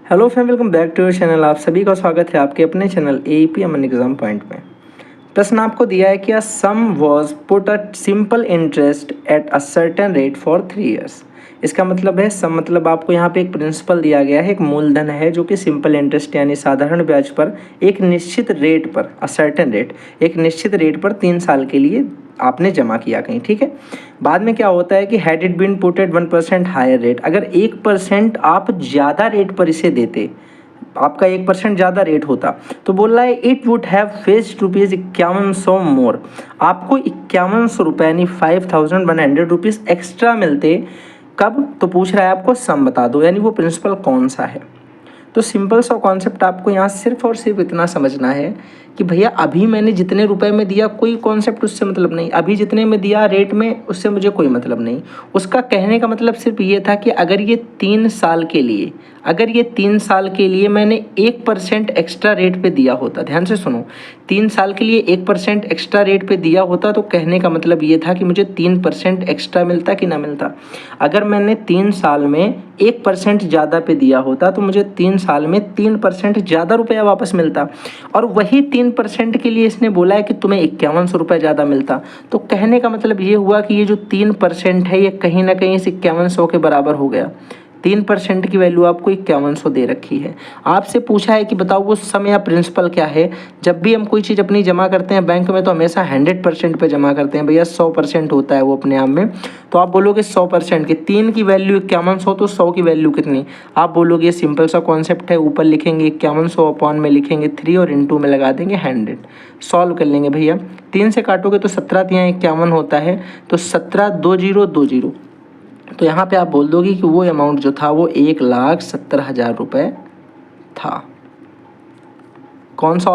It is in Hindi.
Hello friend, welcome back to your channel. आप सभी का स्वागत है आपके अपने channel AP Aman exam point में। प्रश्न आपको दिया है कि a sum was put a simple interest at a certain rate for 3 years. इसका मतलब है सम मतलब आपको यहाँ पे एक प्रिंसिपल दिया गया है, एक मूलधन है जो कि सिंपल इंटरेस्ट यानी साधारण ब्याज पर एक निश्चित रेट पर अ सर्टेन रेट एक निश्चित रेट पर 3 साल के लिए आपने जमा किया कहीं, ठीक है। बाद में क्या होता है कि had it been put at 1% higher rate, अगर 1% आप ज़्यादा रेट पर इसे देते, आपका 1% ज़्यादा रेट होता, तो बोल रहा है इट वुड हैव फेस्ड ₹5100 मोर, आपको 5100 रुपये यानी 5100 एक्स्ट्रा मिलते। कब? तो पूछ रहा है आपको सम बता दो, यानी वो प्रिंसिपल कौन सा है। तो सिंपल सा कॉन्सेप्ट आपको यहाँ सिर्फ और सिर्फ इतना समझना है कि भैया अभी मैंने जितने रुपए में दिया कोई कॉन्सेप्ट उससे मतलब नहीं, अभी जितने में दिया रेट में उससे मुझे कोई मतलब नहीं। उसका कहने का मतलब सिर्फ ये था कि अगर ये 3 साल के लिए मैंने 1% एक्स्ट्रा रेट पे दिया होता, ध्यान से सुनो, 3 साल के लिए 1% एक्स्ट्रा रेट पे दिया होता तो कहने का मतलब ये था कि मुझे 3% एक्स्ट्रा मिलता कि ना मिलता। अगर मैंने 3 साल में 1% ज़्यादा पे दिया होता तो मुझे 3 साल में 3% ज़्यादा रुपया वापस मिलता, और वही 3% के लिए इसने बोला है कि तुम्हें 5100 रुपये ज़्यादा मिलता। तो कहने का मतलब ये हुआ कि ये जो 3% है ये कहीं ना कहीं इस 5100 के बराबर हो गया। 3% की वैल्यू आपको 5100 दे रखी है। आपसे पूछा है कि बताओ वो सम या प्रिंसिपल क्या है। जब भी हम कोई चीज़ अपनी जमा करते हैं बैंक में तो हमेशा 100% पे जमा करते हैं भैया, 100% होता है वो अपने आप में। तो आप बोलोगे 100% के 3 की वैल्यू 5100, तो 100 की वैल्यू कितनी, आप बोलोगे सिंपल सा कॉन्सेप्ट है, ऊपर लिखेंगे 5100 अपॉन में लिखेंगे 3 और इंटू में लगा देंगे 100। सॉल्व कर लेंगे भैया, 3 से काटोगे तो 17 तियाँ 51 होता है, तो 17 20 तो यहाँ पे आप बोल दोगे कि वो अमाउंट जो था वो 1,70,000 रुपये था। कौन सा